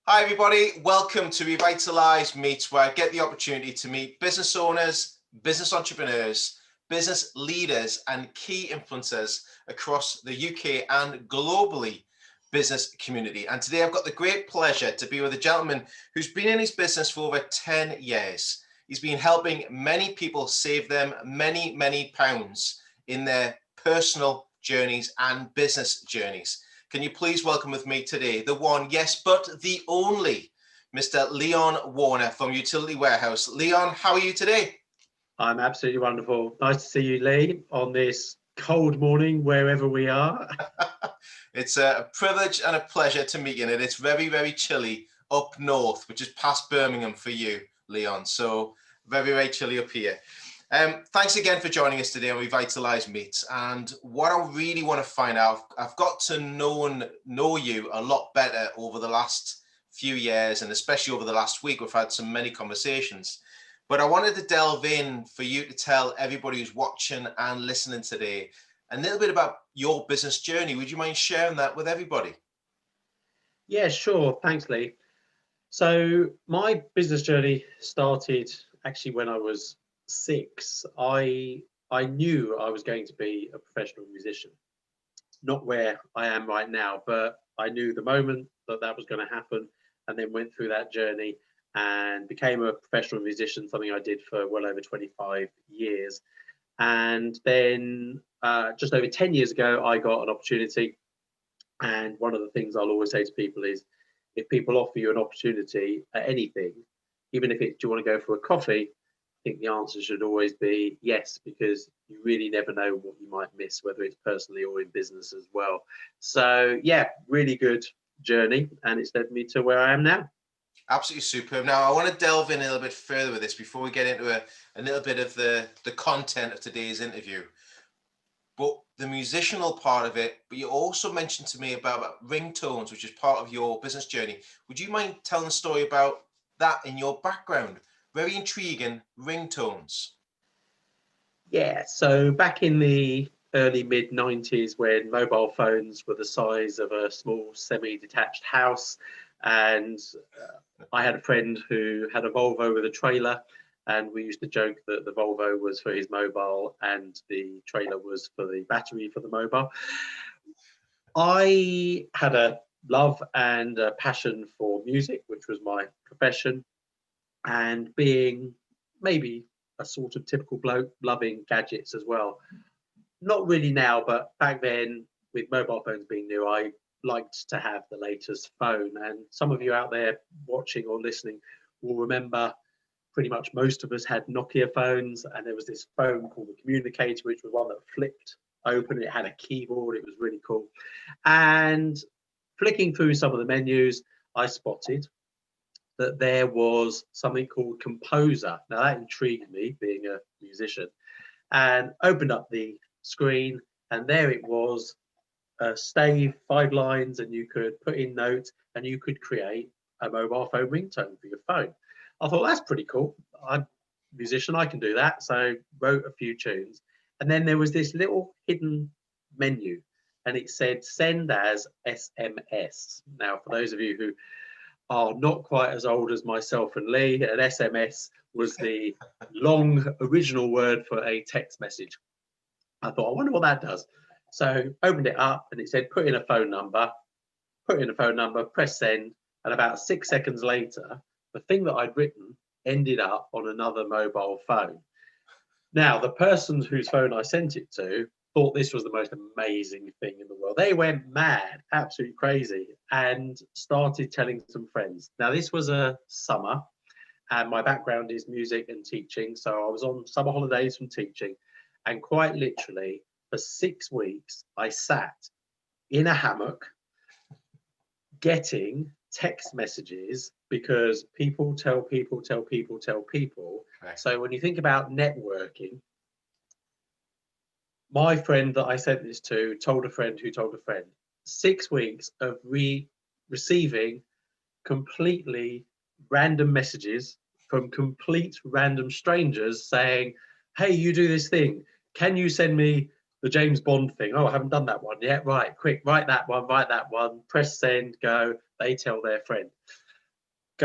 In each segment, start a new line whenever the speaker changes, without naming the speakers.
Hi everybody, welcome to Revitalise Meets, where I get the opportunity to meet business owners, business entrepreneurs, business leaders and key influencers across the UK and globally business community. And today I've got the great pleasure to be with a gentleman who's been in his business for over 10 years. He's been helping many people save them many pounds in their personal journeys and business journeys. Can you please welcome with me today the one, yes, but the only, Mr. Leon Warner from Utility Warehouse. Leon, how are you today?
I'm absolutely wonderful. Nice to see you, Lee, on this cold morning, wherever we are.
It's a privilege and a pleasure to meet you. And it's very chilly up north, which is past Birmingham for you, Leon. So very chilly up here. Thanks again for joining us today on Revitalise Meets. And what I really want to find out, I've got to know you a lot better over the last few years, and especially over the last week. We've had many conversations. But I wanted to delve in for you to tell everybody who's watching and listening today a little bit about your business journey. Would you mind sharing that with everybody?
Yeah, sure. Thanks, Lee. So my business journey started actually when I was 6. I knew I was going to be a professional musician. Not where I am right now, but I knew the moment that was going to happen, and then went through that journey and became a professional musician, something I did for well over 25 years. And then just over 10 years ago, I got an opportunity. And one of the things I'll always say to people is, if people offer you an opportunity at anything, even if it's, do you want to go for a coffee? I think the answer should always be yes, because you really never know what you might miss, whether it's personally or in business as well. So yeah, really good journey, and it's led me to where I am now.
Absolutely superb. Now, I want to delve in a little bit further with this before we get into a little bit of the content of today's interview. But the musicianal part of it, but you also mentioned to me about ringtones, which is part of your business journey. Would you mind telling a story about that in your background? Very intriguing, ringtones.
Yeah, so back in the early mid 90s, when mobile phones were the size of a small semi-detached house, and I had a friend who had a Volvo with a trailer, and we used to joke that the Volvo was for his mobile and the trailer was for the battery for the mobile. I had a love and a passion for music, which was my profession, and being maybe a sort of typical bloke, loving gadgets as well. Not really now, but back then, with mobile phones being new, I liked to have the latest phone. And some of you out there watching or listening will remember pretty much most of us had Nokia phones, and there was this phone called the Communicator, which was one that flipped open. It had a keyboard. It was really cool. And flicking through some of the menus, I spotted that there was something called Composer. Now that intrigued me, being a musician, and opened up the screen, and there it was, a stave, 5 lines, and you could put in notes, and you could create a mobile phone ringtone for your phone. I thought that's pretty cool. I'm a musician, I can do that. So wrote a few tunes, and then there was this little hidden menu, and it said send as SMS. Now, for those of you who are not quite as old as myself and Lee, an SMS was the long original word for a text message. I thought, I wonder what that does. So opened it up, and it said put in a phone number, press send, and about 6 seconds later, the thing that I'd written ended up on another mobile phone. Now, the person whose phone I sent it to thought this was the most amazing thing in the world. They went mad, absolutely crazy, and started telling some friends. Now, this was a summer, and my background is music and teaching. So I was on summer holidays from teaching, and quite literally for 6 weeks, I sat in a hammock getting text messages, because people tell people tell people tell people.
Right.
So when you think about networking, my friend that I sent this to told a friend who told a friend. 6 weeks of receiving completely random messages from complete random strangers saying, hey, you do this thing. Can you send me the James Bond thing? Oh, I haven't done that one yet. Right, quick, write that one, press send, go. They tell their friend.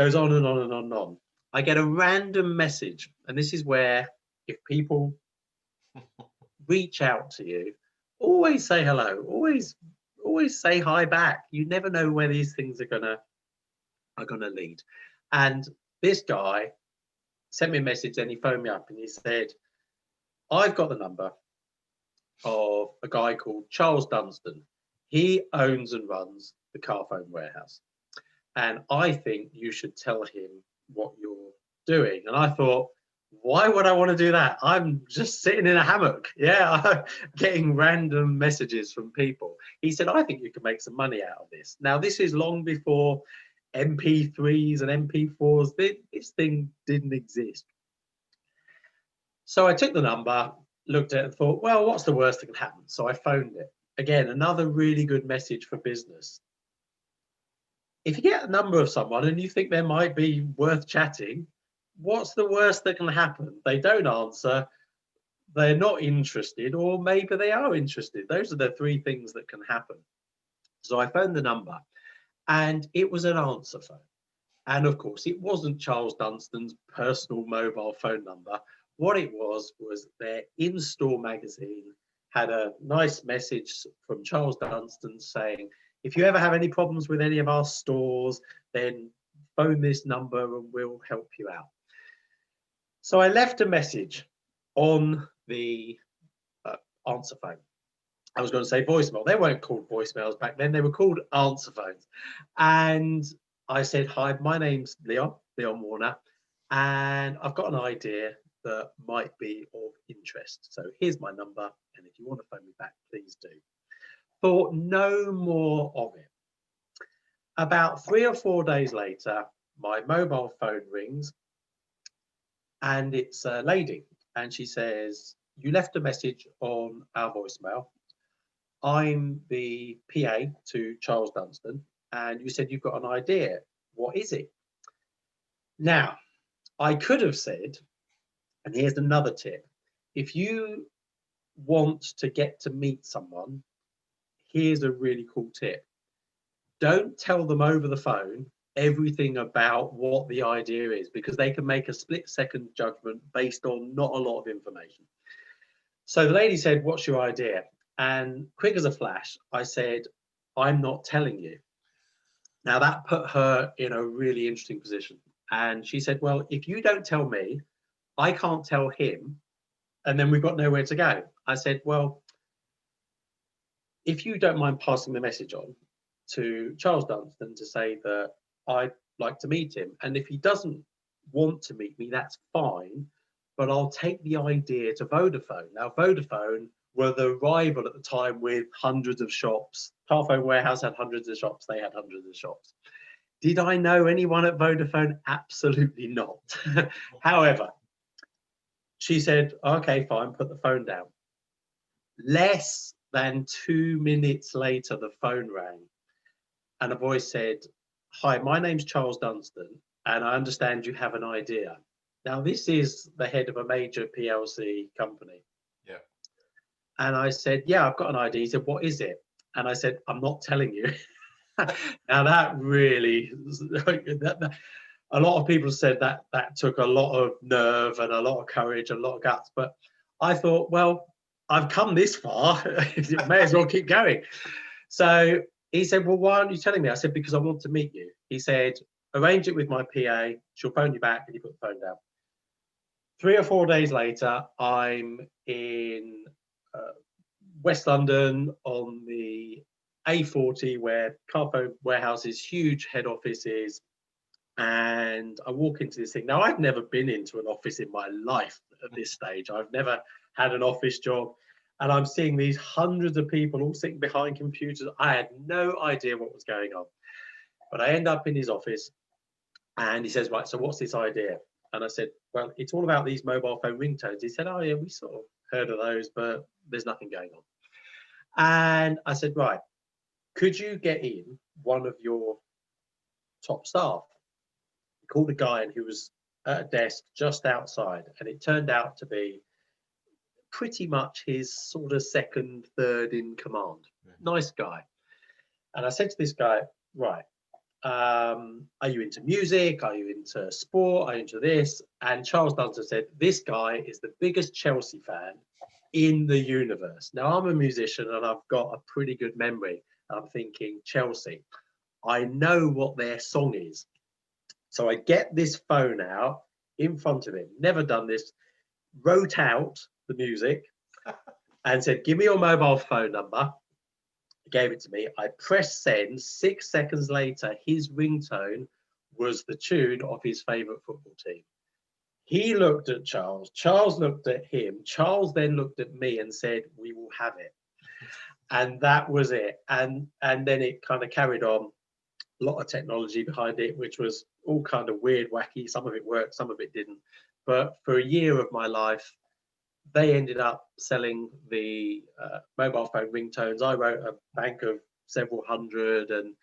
goes on and on and on and on. I get a random message, and this is where, if people reach out to you, always say hello, always say hi back. You never know where these things are gonna lead. And this guy sent me a message, and he phoned me up and he said, I've got the number of a guy called Charles Dunstan. He owns and runs the car phone warehouse, and I think you should tell him what you're doing. And I thought, why would I want to do that? I'm just sitting in a hammock, yeah, getting random messages from people. He said, I think you can make some money out of this. Now, this is long before MP3s and MP4s. This thing didn't exist. So I took the number, looked at it and thought, well, what's the worst that can happen? So I phoned it. Again, another really good message for business. If you get a number of someone and you think they might be worth chatting, what's the worst that can happen? They don't answer, they're not interested, or maybe they are interested. Those are the three things that can happen. So I phoned the number, and it was an answer phone. And of course, it wasn't Charles Dunstan's personal mobile phone number. What it was their in-store magazine had a nice message from Charles Dunstan saying, if you ever have any problems with any of our stores, then phone this number and we'll help you out. So I left a message on the answer phone. I was going to say voicemail. They weren't called voicemails back then. They were called answer phones. And I said, hi, my name's Leon Warner, and I've got an idea that might be of interest. So here's my number, and if you want to phone me back, please do. Thought no more of it. About 3 or 4 days later, my mobile phone rings, and it's a lady, and she says, you left a message on our voicemail. I'm the PA to Charles Dunstan, and you said you've got an idea. What is it? Now, I could have said, and here's another tip, if you want to get to meet someone, here's a really cool tip. Don't tell them over the phone everything about what the idea is, because they can make a split-second judgment based on not a lot of information. So the lady said, what's your idea? And quick as a flash, I said, I'm not telling you. Now that put her in a really interesting position. And she said, well, if you don't tell me, I can't tell him, and then we've got nowhere to go. I said, well, if you don't mind passing the message on to Charles Dunstan to say that I'd like to meet him. And if he doesn't want to meet me, that's fine, but I'll take the idea to Vodafone. Now, Vodafone were the rival at the time with hundreds of shops. Car phone warehouse had hundreds of shops. They had hundreds of shops. Did I know anyone at Vodafone? Absolutely not. However, she said, okay, fine, put the phone down. Less than 2 minutes later, the phone rang, and a voice said, hi, my name's Charles Dunstan, and I understand you have an idea. Now, this is the head of a major PLC company.
Yeah.
And I said, yeah, I've got an idea. He said, what is it? And I said, I'm not telling you. Now, that really, a lot of people said that took a lot of nerve and a lot of courage and a lot of guts. But I thought, well, I've come this far, may as well keep going. So he said, well, why aren't you telling me? I said, because I want to meet you. He said, arrange it with my PA. She'll phone you back. And he put the phone down. 3 or 4 days later, I'm in West London on the A40, where Car Phone Warehouse's huge head office is. And I walk into this thing. Now, I've never been into an office in my life at this stage. I've never had an office job. And I'm seeing these hundreds of people all sitting behind computers. I had no idea what was going on. But I end up in his office, and he says, right, so what's this idea? And I said, well, it's all about these mobile phone ringtones. He said, oh, yeah, we sort of heard of those, but there's nothing going on. And I said, right, could you get in one of your top staff? He called a guy in who was at a desk just outside, and it turned out to be pretty much his sort of second, third in command. Nice guy. And I said to this guy, right, are you into music? Are you into sport? Are you into this? And Charles Dunster said, this guy is the biggest Chelsea fan in the universe. Now, I'm a musician and I've got a pretty good memory. I'm thinking, Chelsea, I know what their song is. So I get this phone out in front of him, never done this, wrote out the music and said, give me your mobile phone number. Gave it to me. I pressed send. 6 seconds later, his ringtone was the tune of his favourite football team. He looked at Charles. Charles looked at him. Charles then looked at me and said, we will have it. And that was it. And then it kind of carried on. A lot of technology behind it, which was all kind of weird, wacky. Some of it worked, some of it didn't. But for a year of my life, they ended up selling the mobile phone ringtones. I wrote a bank of several hundred, and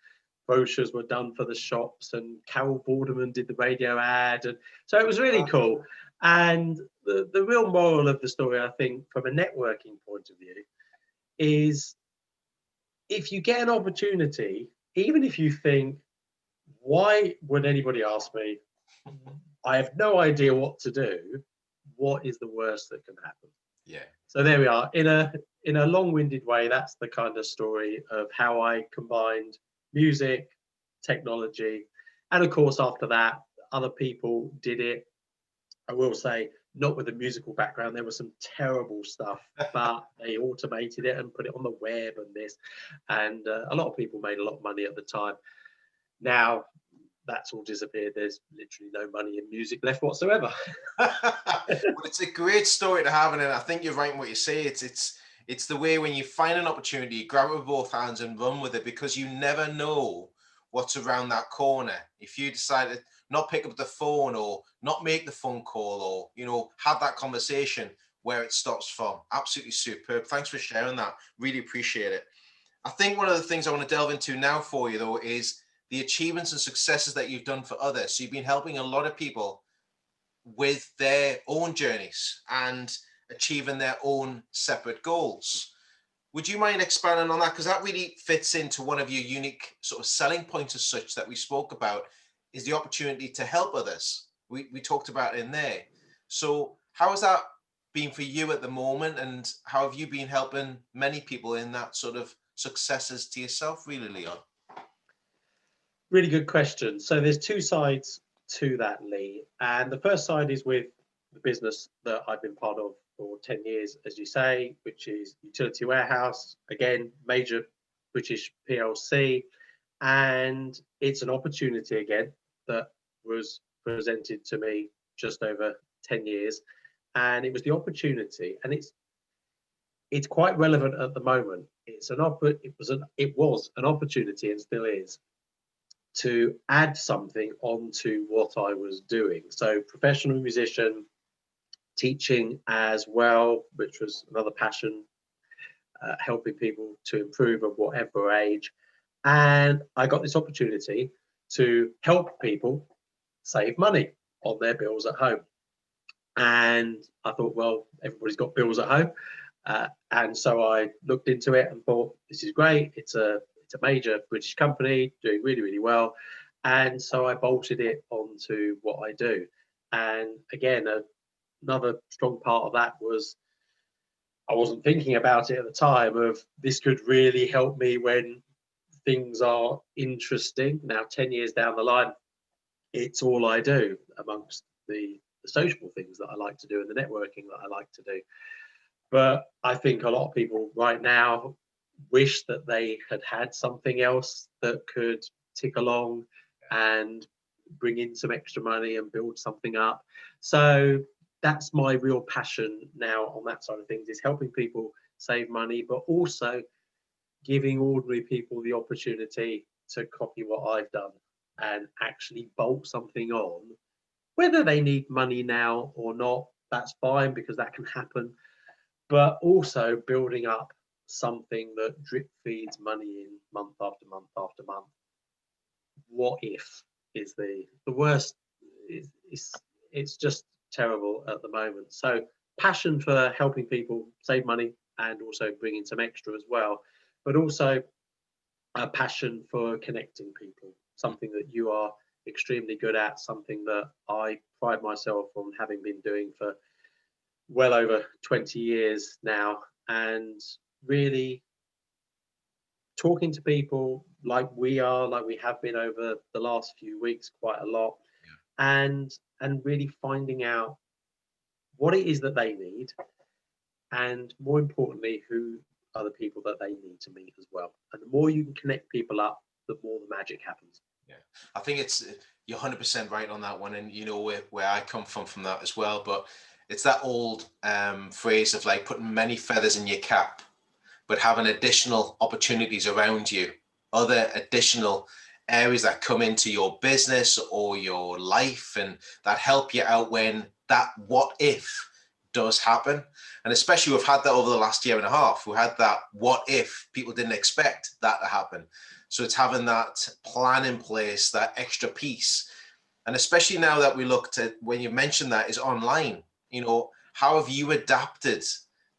brochures were done for the shops, and Carol Borderman did the radio ad. And so it was really cool. And the real moral of the story, I think, from a networking point of view, is if you get an opportunity, even if you think, why would anybody ask me? I have no idea what to do. What is the worst that can happen?
Yeah.
So there we are. In a long-winded way, that's the kind of story of how I combined music, technology, and of course after that, other people did it. I will say, not with a musical background. There was some terrible stuff, but they automated it and put it on the web and this, and a lot of people made a lot of money at the time. Now that's all disappeared. There's literally no money in music left whatsoever.
Well, it's a great story to have, and I think you're right in what you say. It's the way when you find an opportunity, you grab it with both hands and run with it, because you never know what's around that corner. If you decide to not pick up the phone or not make the phone call, or have that conversation, where it stops from. Absolutely superb. Thanks for sharing that. Really appreciate it. I think one of the things I want to delve into now for you, though, is the achievements and successes that you've done for others. So you've been helping a lot of people with their own journeys and achieving their own separate goals. Would you mind expanding on that? Because that really fits into one of your unique sort of selling points as such that we spoke about, is the opportunity to help others. We talked about it in there. So how has that been for you at the moment, and how have you been helping many people in that sort of successes to yourself, really, Leon?
Really good question. So there's two sides to that, Lee. And the first side is with the business that I've been part of for 10 years, as you say, which is Utility Warehouse, again, major British PLC. And it's an opportunity, again, that was presented to me just over 10 years. And it was the opportunity, and it's quite relevant at the moment. It was an opportunity, and still is, to add something onto what I was doing. So professional musician, teaching as well, which was another passion, helping people to improve at whatever age. And I got this opportunity to help people save money on their bills at home. And I thought, well, everybody's got bills at home. And so I looked into it and thought, this is great. It's a major British company doing really, really well. And so I bolted it onto what I do. And again, another strong part of that was I wasn't thinking about it at the time of this could really help me when things are interesting. Now, 10 years down the line, it's all I do amongst the social things that I like to do and the networking that I like to do. But I think a lot of people right now wish that they had had something else that could tick along and bring in some extra money and build something up. So that's my real passion now on that side of things, is helping people save money, but also giving ordinary people the opportunity to copy what I've done and actually bolt something on. Whether they need money now or not, that's fine, because that can happen. But also building up something that drip feeds money in month after month after month. What if is the worst. It's just terrible at the moment. So passion for helping people save money and also bringing some extra as well, but also a passion for connecting people, something that you are extremely good at, something that I pride myself on having been doing for well over 20 years now, and really talking to people like we are, like we have been over the last few weeks quite a lot, and really finding out what it is that they need, and more importantly, who are the people that they need to meet as well. And the more you can connect people up, the more the magic happens.
Yeah, I think you're 100% right on that one, and you know where I come from that as well. But it's that old phrase of like putting many feathers in your cap, but having additional opportunities around you, other additional areas that come into your business or your life and that help you out when that what if does happen. And especially we've had that over the last year and a half. We had that what if people didn't expect that to happen. So it's having that plan in place, that extra piece. And especially now that we looked at, when you mentioned that, is online, how have you adapted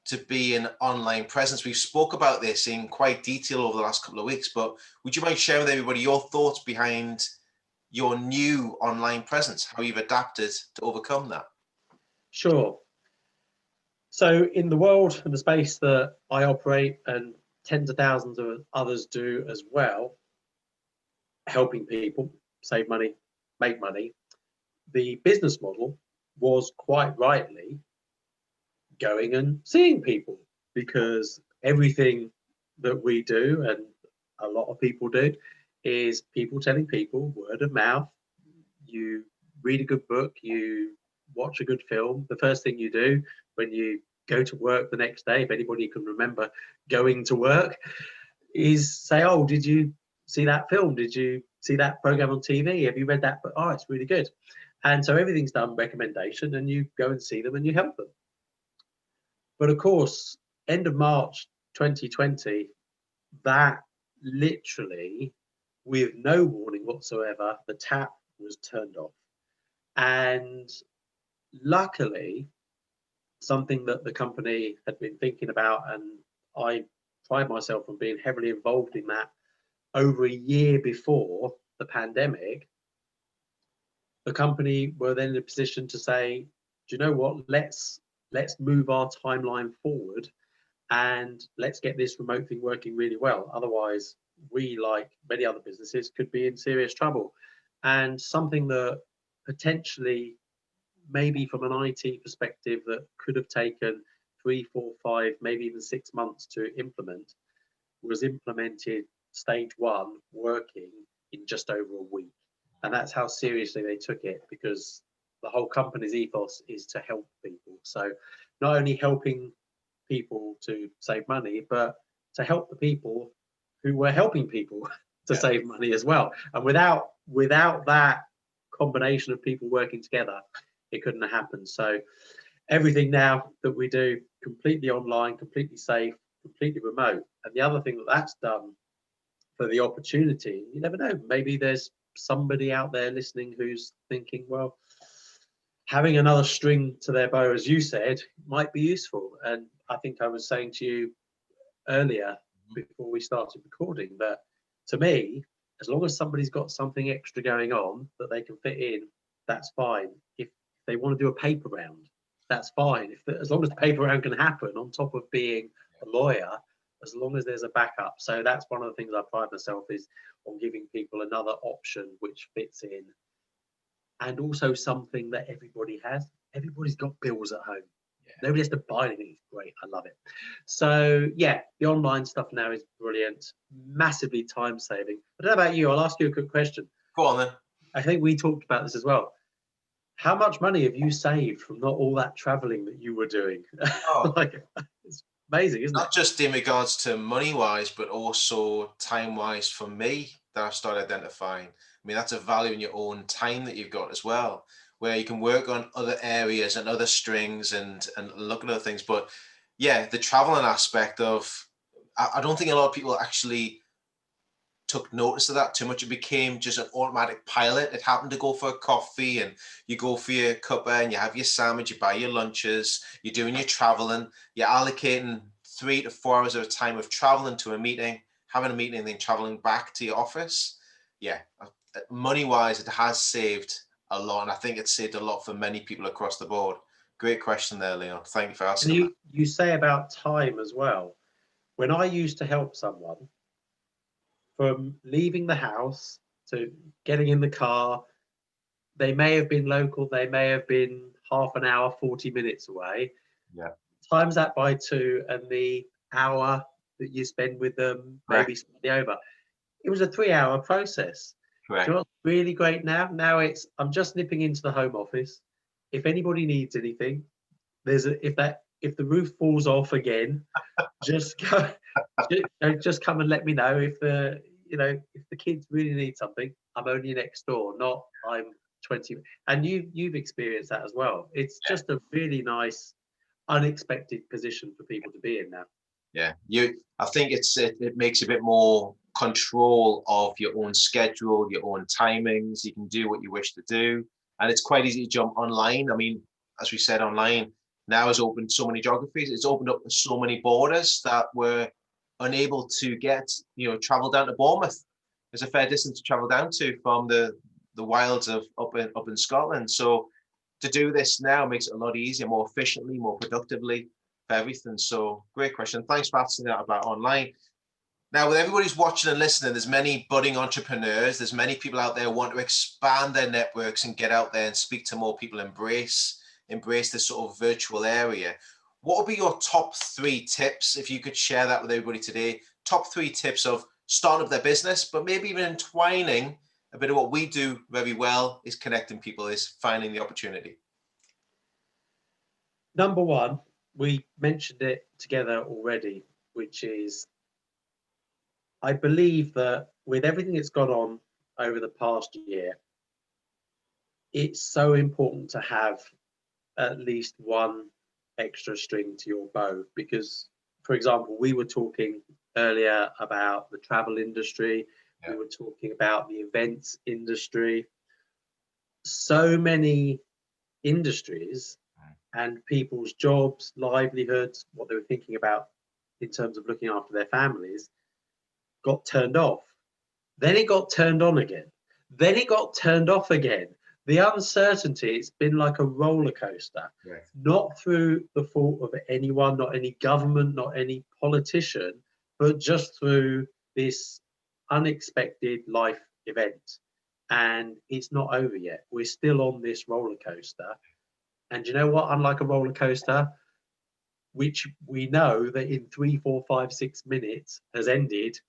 to be an online presence? We've spoke about this in quite detail over the last couple of weeks, but would you mind sharing with everybody your thoughts behind your new online presence, how you've adapted to overcome that?
Sure. So in the world and the space that I operate, and tens of thousands of others do as well, helping people save money, make money, the business model was quite rightly going and seeing people, because everything that we do, and a lot of people do, is people telling people, word of mouth. You read a good book, you watch a good film. The first thing you do when you go to work the next day, if anybody can remember going to work, is say, oh, did you see that film? Did you see that program on TV? Have you read that book? Oh, it's really good. And so everything's done recommendation, and you go and see them and you help them. But of course, end of March 2020, that literally, with no warning whatsoever, the tap was turned off. And luckily, something that the company had been thinking about, and I pride myself on being heavily involved in that over a year before the pandemic, the company were then in a position to say, do you know what, let's move our timeline forward, and let's get this remote thing working really well. Otherwise, we, like many other businesses, could be in serious trouble. And something that potentially, maybe from an IT perspective, that could have taken 3, 4, 5, maybe even 6 months to implement, was implemented stage 1, working in just over a week. And that's how seriously they took it, because the whole company's ethos is to help people. So not only helping people to save money, but to help the people who were helping people to save money as well. And without that combination of people working together, it couldn't have happened. So everything now that we do, completely online, completely safe, completely remote. And the other thing that that's done for the opportunity, you never know, maybe there's somebody out there listening who's thinking, well, having another string to their bow, as you said, might be useful. And I think I was saying to you earlier, before we started recording, that to me, as long as somebody's got something extra going on that they can fit in, that's fine. If they want to do a paper round, that's fine. As long as the paper round can happen on top of being a lawyer, as long as there's a backup. So that's one of the things I pride myself is on giving people another option which fits in, and also something that everybody has. Everybody's got bills at home. Nobody has to buy anything. It's great. I love it. So yeah, the online stuff now is brilliant, massively time saving. I don't know about you. I'll ask you a quick question.
Go on then.
I think we talked about this as well. How much money have you saved from not all that traveling that you were doing?
Oh,
like, it's amazing, isn't it?
not just in regards to money wise, but also time wise for me that I've started identifying. I mean, that's a value in your own time that you've got as well, where you can work on other areas and other strings and look at other things. But yeah, the traveling aspect of, I don't think a lot of people actually took notice of that too much. It became just an automatic pilot. It happened to go for a coffee, and you go for your cuppa and you have your sandwich, you buy your lunches, you're doing your traveling, you're allocating 3 to 4 hours at a time of traveling to a meeting, having a meeting, and then traveling back to your office. Yeah, money wise, it has saved a lot. And I think it's saved a lot for many people across the board. Great question there, Leon. Thank you for
And
asking that.
you say about time as well. When I used to help someone, from leaving the house to getting in the car, they may have been local, they may have been half an hour, 40 minutes away.
Yeah.
Times that by 2, and the hour that you spend with them, maybe
Correct.
slightly over. It was a 3-hour process. Do you
Correct.
know what's really great now? Now it's, I'm just nipping into the home office. If anybody needs anything, if the roof falls off again, just go, just come and let me know. If if the kids really need something, I'm only next door, not I'm 20. And you've experienced that as well. It's just a really nice, unexpected position for people to be in now.
Yeah, I think it makes a bit more control of your own schedule, your own timings. You can do what you wish to do, and it's quite easy to jump online. I mean, as we said, online now has opened so many geographies. It's opened up so many borders that we're unable to get. Travel down to Bournemouth. There's a fair distance to travel down to from the wilds of up in Scotland. So to do this now makes it a lot easier, more efficiently, more productively for everything. So great question. Thanks for asking that about online. Now, with everybody's watching and listening, there's many budding entrepreneurs. There's many people out there who want to expand their networks and get out there and speak to more people, embrace this sort of virtual area. What would be your top 3 tips, if you could share that with everybody today? Top 3 tips of starting up their business, but maybe even entwining a bit of what we do very well is connecting people, is finding the opportunity.
Number one, we mentioned it together already, which is, I believe that with everything that's gone on over the past year, it's so important to have at least one extra string to your bow. Because, for example, we were talking earlier about the travel industry, we were talking about the events industry. So many industries and people's jobs, livelihoods, what they were thinking about in terms of looking after their families, got turned off. Then it got turned on again. Then it got turned off again. The uncertainty, it's been like a roller coaster, not through the fault of anyone, not any government, not any politician, but just through this unexpected life event. And it's not over yet. We're still on this roller coaster. And you know what? Unlike a roller coaster, which we know that in 3, 4, 5, 6 minutes has ended,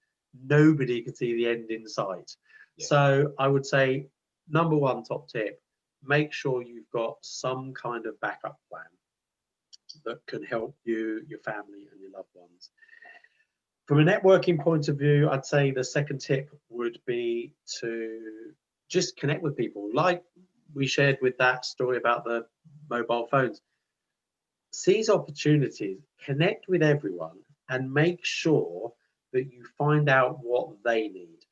nobody can see the end in sight. Yeah. So I would say, number one top tip, make sure you've got some kind of backup plan that can help you, your family, and your loved ones. From a networking point of view, I'd say the second tip would be to just connect with people. Like we shared with that story about the mobile phones. Seize opportunities, connect with everyone, and make sure that you find out what they need.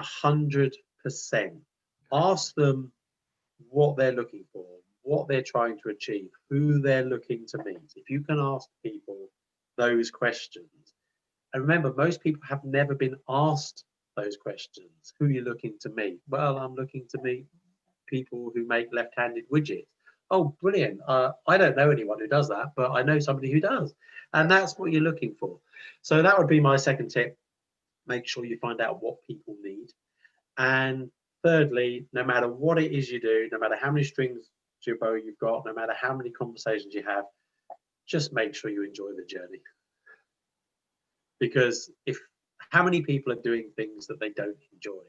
100%. Ask them what they're looking for, what they're trying to achieve, who they're looking to meet. If you can ask people those questions, and remember, most people have never been asked those questions. Who are you looking to meet? Well, I'm looking to meet people who make left-handed widgets. Oh, brilliant. I don't know anyone who does that, but I know somebody who does. And that's what you're looking for. So that would be my second tip. Make sure you find out what people need. And thirdly, no matter what it is you do, no matter how many strings to your bow you've got, no matter how many conversations you have, just make sure you enjoy the journey. Because how many people are doing things that they don't enjoy?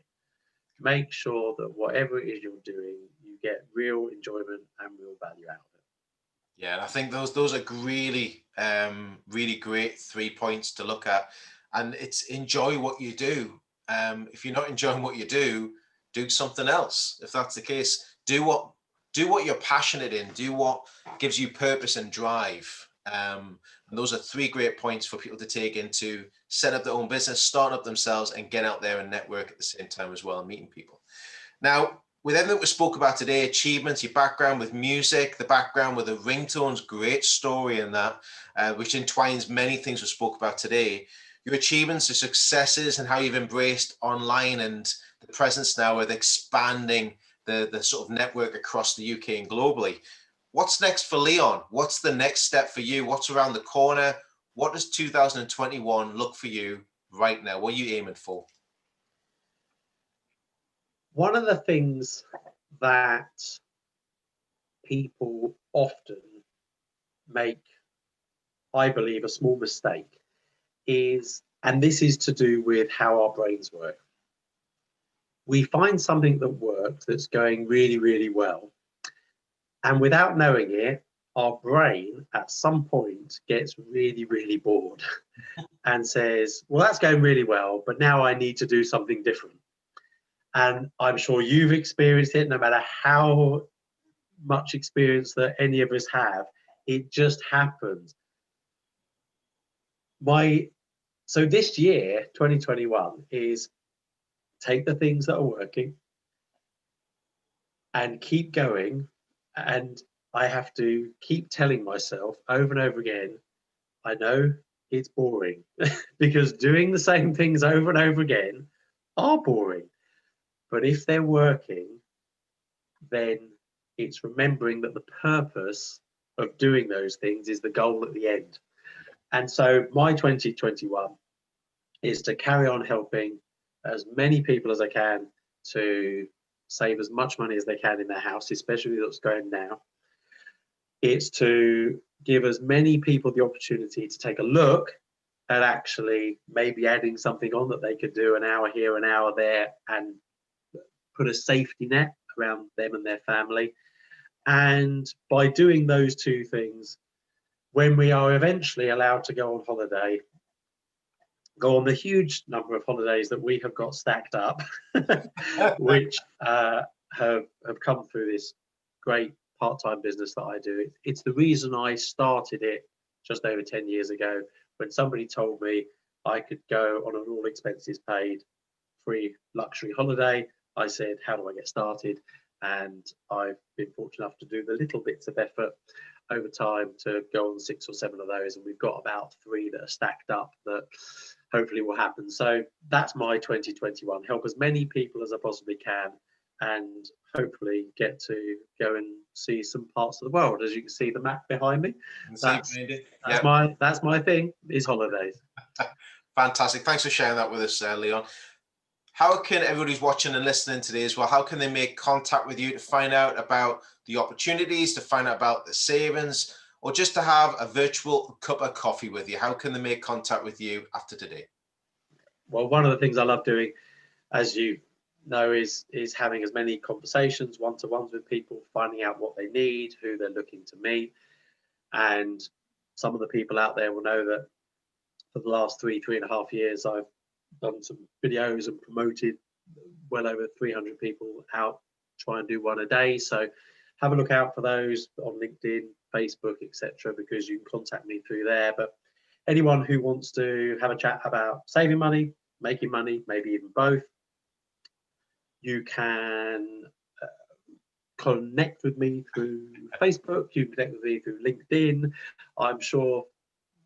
Make sure that whatever it is you're doing, you get real enjoyment and real value out of it.
Yeah, and I think those are really really great 3 points to look at. And it's enjoy what you do. If you're not enjoying what you do something else. If that's the case, do what you're passionate in. Do what gives you purpose and drive. And those are 3 great points for people to take into set up their own business, start up themselves, and get out there and network at the same time as well, and meeting people. Now, with everything we spoke about today, achievements, your background with music, the background with the ringtones, great story in that, which entwines many things we spoke about today. Your achievements, the successes, and how you've embraced online and the presence now with expanding the sort of network across the UK and globally. What's next for Leon? What's the next step for you? What's around the corner? What does 2021 look for you right now? What are you aiming for?
One of the things that people often make, I believe, a small mistake is, and this is to do with how our brains work. We find something that works, that's going really, really well, and without knowing it, our brain at some point gets really, really bored and says, well, that's going really well, but now I need to do something different. And I'm sure you've experienced it, no matter how much experience that any of us have, it just happens. So this year, 2021, is take the things that are working and keep going. And I have to keep telling myself over and over again, I know it's boring because doing the same things over and over again are boring. But if they're working, then it's remembering that the purpose of doing those things is the goal at the end. And so my 2021 is to carry on helping as many people as I can to save as much money as they can in their house, especially that's going now. It's to give as many people the opportunity to take a look at actually maybe adding something on that they could do an hour here, an hour there, and put a safety net around them and their family. And by doing those two things, when we are eventually allowed to go on holiday, go on the huge number of holidays that we have got stacked up, which have come through this great part-time business that I do. It's the reason I started it just over 10 years ago, when somebody told me I could go on an all expenses paid free luxury holiday. I said, how do I get started? And I've been fortunate enough to do the little bits of effort over time to go on 6 or 7 of those, and we've got about 3 that are stacked up that hopefully will happen. So that's my 2021, help as many people as I possibly can, and hopefully get to go and see some parts of the world. As you can see the map behind me, that's my thing, is holidays.
Fantastic. Thanks for sharing that with us, Leon. How can everybody who's watching and listening today as well, how can they make contact with you to find out about the opportunities, to find out about the savings, or just to have a virtual cup of coffee with you? How can they make contact with you after today?
Well, one of the things I love doing, as you know, is having as many conversations, one-to-ones with people, finding out what they need, who they're looking to meet. And some of the people out there will know that for the last 3.5 years, I've done some videos and promoted well over 300 people out, try and do one a day. So have a look out for those on LinkedIn, Facebook, etc., because you can contact me through there. But anyone who wants to have a chat about saving money, making money, maybe even both, you can connect with me through Facebook, you can connect with me through LinkedIn. I'm sure,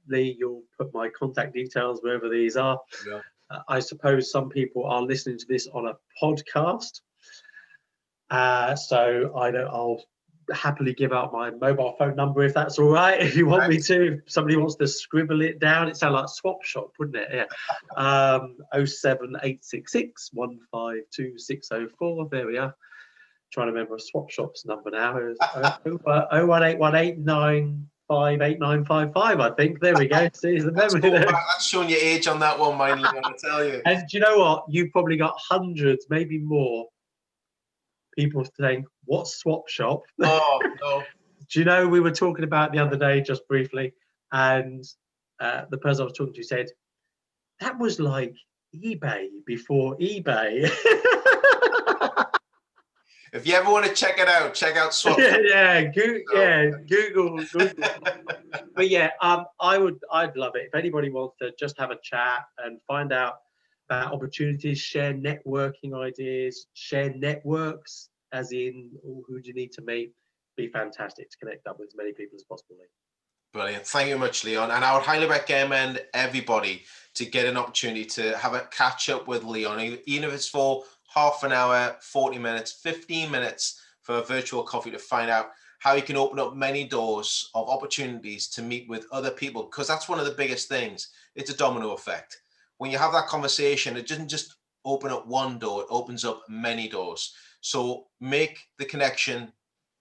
Lee, you'll put my contact details wherever these are.
Yeah.
I suppose some people are listening to this on a podcast. So I'll happily give out my mobile phone number if that's all right. If you want me to, if somebody wants to scribble it down, it sounds like Swap Shop, wouldn't it? Yeah. 07866 152 604. There we are. Trying to remember a Swap Shop's number now. 01818 958 I think. There we go. See the memory there.
That's showing your age on that one, mine, Leon, I tell you.
And do you know what? You've probably got hundreds, maybe more, people saying, what's Swap Shop?
Oh, no.
Do you know, we were talking about the other day, just briefly, and the person I was talking to said, that was like eBay before eBay.
If you ever want to check it out, check out Swap.
Google. But yeah, I'd love it if anybody wants to just have a chat and find out about opportunities, share networking ideas, share networks, as in, who do you need to meet? Be fantastic to connect up with as many people as possible.
Brilliant. Thank you much, Leon. And I would highly recommend everybody to get an opportunity to have a catch up with Leon, even if it's for half an hour, 40 minutes, 15 minutes for a virtual coffee to find out how you can open up many doors of opportunities to meet with other people, because that's one of the biggest things. It's a domino effect. When you have that conversation, it doesn't just open up one door, it opens up many doors. So make the connection,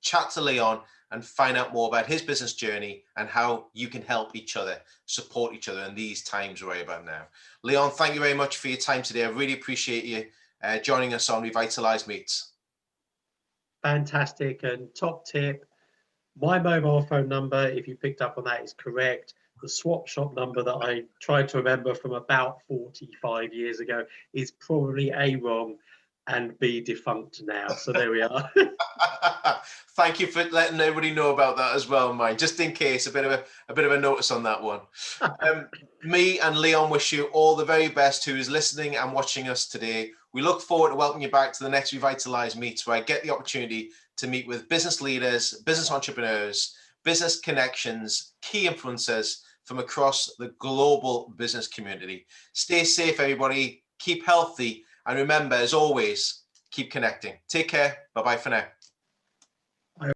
chat to Leon, and find out more about his business journey and how you can help each other, support each other in these times right about now. Leon, thank you very much for your time today. I really appreciate you joining us on Revitalise Meets.
Fantastic. And top tip, my mobile phone number, if you picked up on that, is correct. The swap shop number that I tried to remember from about 45 years ago is probably A, wrong, and B, defunct now. So there we are.
Thank you for letting everybody know about that as well, Mike. Just in case, a bit of a notice on that one. Me and Leon wish you all the very best who is listening and watching us today. We look forward to welcoming you back to the next Revitalise Meets, where I get the opportunity to meet with business leaders, business entrepreneurs, business connections, key influencers from across the global business community. Stay safe, everybody. Keep healthy. And remember, as always, keep connecting. Take care. Bye-bye for now.